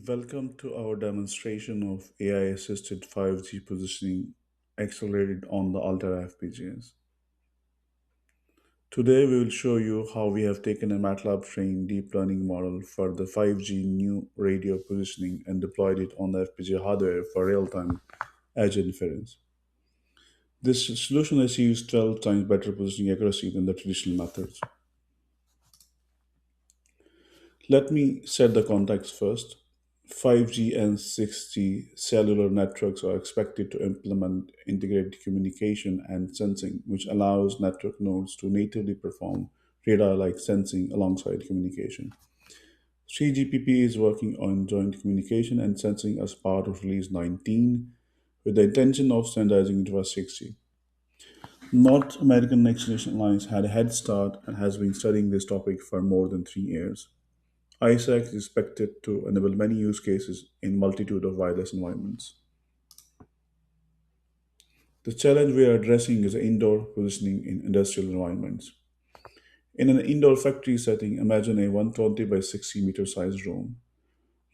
Welcome to our demonstration of AI-assisted 5G positioning accelerated on the Altera FPGAs. Today we will show you how we have taken a MATLAB trained deep learning model for the 5G new radio positioning and deployed it on the FPGA hardware for real-time edge inference. This solution achieves 12 times better positioning accuracy than the traditional methods. Let me set the context first. 5G and 6G cellular networks are expected to implement integrated communication and sensing, which allows network nodes to natively perform radar like sensing alongside communication. 3GPP is working on joint communication and sensing as part of Release 19 with the intention of standardizing it for 6G. North American Next Generation Alliance had a head start and has been studying this topic for more than 3 years. ISAC is expected to enable many use cases in multitude of wireless environments. The challenge we are addressing is indoor positioning in industrial environments. In an indoor factory setting, imagine a 120 by 60 meter sized room.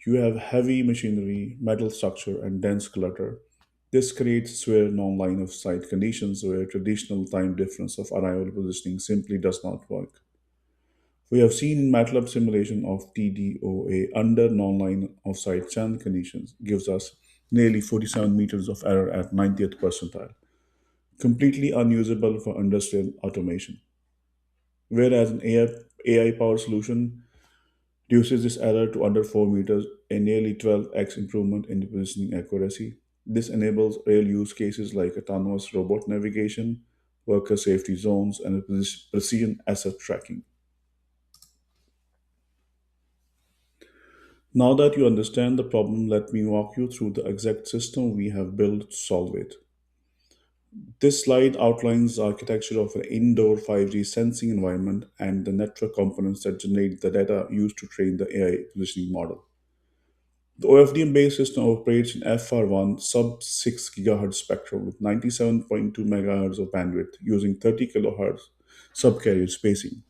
You have heavy machinery, metal structure, and dense clutter. This creates severe non-line of sight conditions where traditional time difference of arrival positioning simply does not work. We have seen in MATLAB simulation of TDoA under non-line of sight channel conditions gives us nearly 47 meters of error at 90th percentile, completely unusable for industrial automation. Whereas an AI powered solution reduces this error to under 4 meters, a nearly 12x improvement in the positioning accuracy. This enables real use cases like autonomous robot navigation, worker safety zones, and precision asset tracking. Now that you understand the problem, let me walk you through the exact system we have built to solve it. This slide outlines the architecture of an indoor 5G sensing environment and the network components that generate the data used to train the AI positioning model. The OFDM-based system operates in FR1 sub-6 GHz spectrum with 97.2 MHz of bandwidth using 30 kHz subcarrier spacing.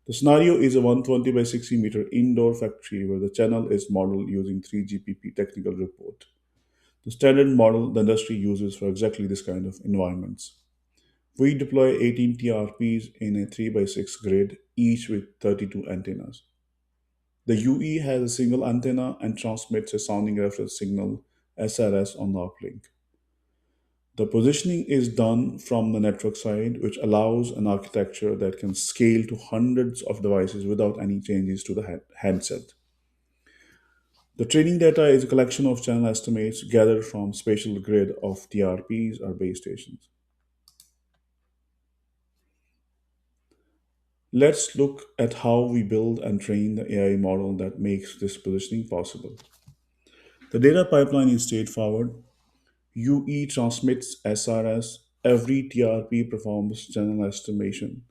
The scenario is a 120 by 60 meter indoor factory where the channel is modeled using 3GPP technical report, the standard model the industry uses for exactly this kind of environments. We deploy 18 TRPs in a 3 by 6 grid, each with 32 antennas. The UE has a single antenna and transmits a sounding reference signal SRS on the uplink. The positioning is done from the network side, which allows an architecture that can scale to hundreds of devices without any changes to the handset. The training data is a collection of channel estimates gathered from spatial grid of TRPs or base stations. Let's look at how we build and train the AI model that makes this positioning possible. The data pipeline is straightforward. UE transmits SRS. Every TRP performs channel estimation.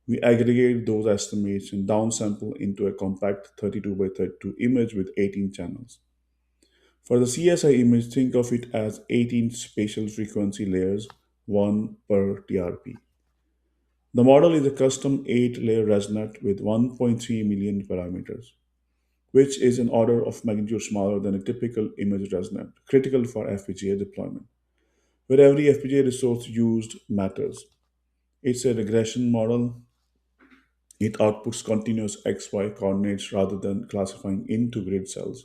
We aggregate those estimates and downsample into a compact 32 by 32 image with 18 channels. For the CSI image, think of it as 18 spatial frequency layers, one per TRP. The model is a custom 8-layer ResNet with 1.3 million parameters, which is an order of magnitude smaller than a typical image ResNet, critical for FPGA deployment, where every FPGA resource used matters. It's a regression model. It outputs continuous XY coordinates rather than classifying into grid cells.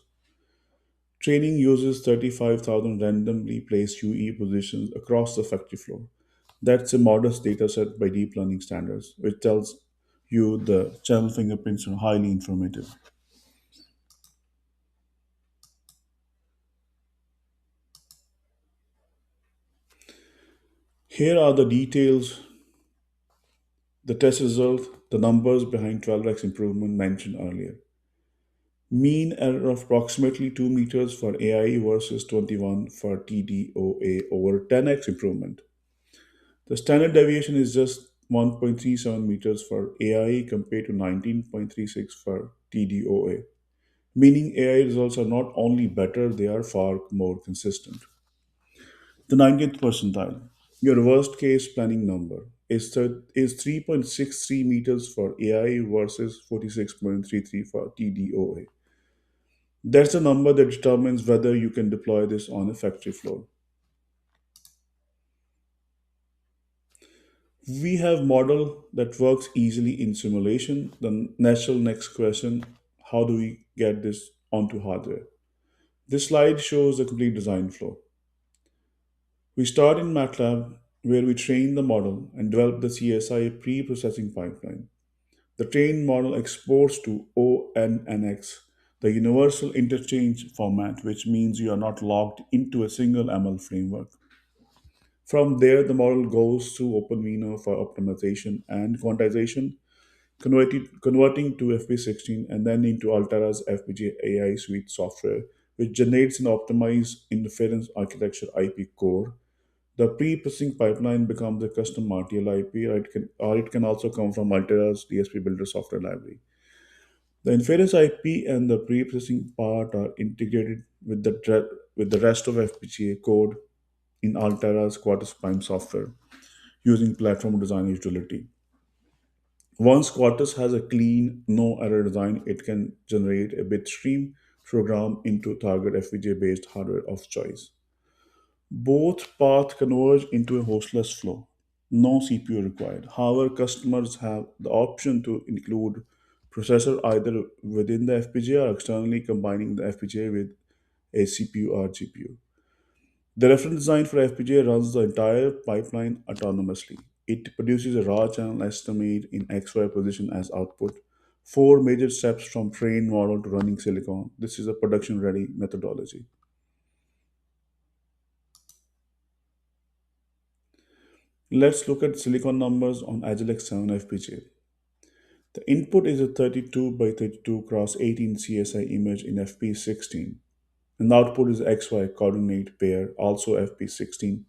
Training uses 35,000 randomly placed UE positions across the factory floor. That's a modest dataset by deep learning standards, which tells you the channel fingerprints are highly informative. Here are the details, the test result, the numbers behind 12x improvement mentioned earlier. Mean error of approximately 2 meters for AI versus 21 for TDoA over 10x improvement. The standard deviation is just 1.37 meters for AI compared to 19.36 for TDoA, meaning AI results are not only better, they are far more consistent. The 90th percentile, your worst case planning number, is 3.63 meters for AI versus 46.33 for TDoA. That's the number that determines whether you can deploy this on a factory floor. We have model that works easily in simulation. The natural next question, how do we get this onto hardware? This slide shows the complete design flow. We start in MATLAB, where we train the model and develop the CSI pre-processing pipeline. The trained model exports to ONNX, the universal interchange format, which means you are not locked into a single ML framework. From there, the model goes through OpenVINO for optimization and quantization, converting to FP16 and then into Altera's FPGA AI Suite software, which generates an optimized inference architecture IP core. The pre-processing pipeline becomes a custom RTL IP, or it can also come from Altera's DSP Builder software library. The inference IP and the pre-processing part are integrated with with the rest of FPGA code in Altera's Quartus Prime software using platform design utility. Once Quartus has a clean, no error design, it can generate a bit stream program into target FPGA-based hardware of choice. Both paths converge into a hostless flow. No CPU required. However, customers have the option to include processor either within the FPGA or externally combining the FPGA with a CPU or GPU. The reference design for FPGA runs the entire pipeline autonomously. It produces a raw channel estimate in XY position as output. Four major steps from trained model to running silicon. This is a production ready methodology. Let's look at silicon numbers on Agilex 7 FPGA. The input is a 32 by 32 cross 18 CSI image in FP16, and the output is XY coordinate pair, also FP16.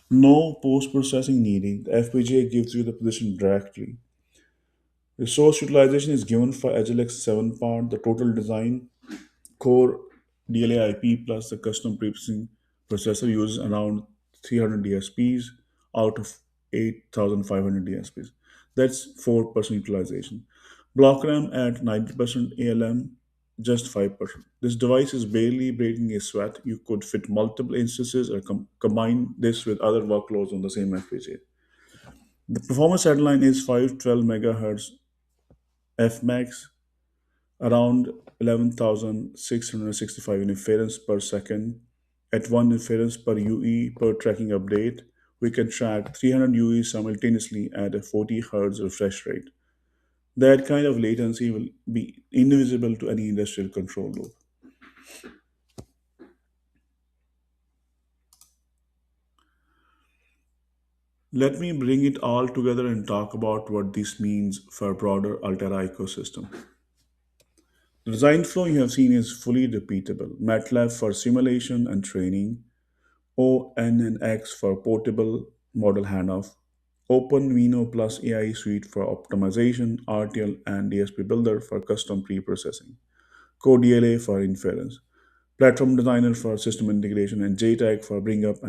No post processing needed. The FPGA gives you the position directly. Resource utilization is given for Agilex 7 part, the total design core DLA IP plus the custom preprocessing processor uses around 300 DSPs out of 8,500 DSPs. That's 4% utilization. Block RAM at 90% ALM, just 5%. This device is barely breaking a sweat. You could fit multiple instances or combine this with other workloads on the same FPGA. The performance headline is 512 megahertz Fmax, around 11,665 inference per second. At one inference per UE per tracking update, we can track 300 UEs simultaneously at a 40 Hz refresh rate. That kind of latency will be invisible to any industrial control loop. Let me bring it all together and talk about what this means for broader Altera ecosystem. The design flow you have seen is fully repeatable. MATLAB for simulation and training, ONNX for portable model handoff, OpenVINO plus AI Suite for optimization, RTL and DSP Builder for custom pre-processing, CodeDLA for inference, Platform Designer for system integration, and JTAG for bring up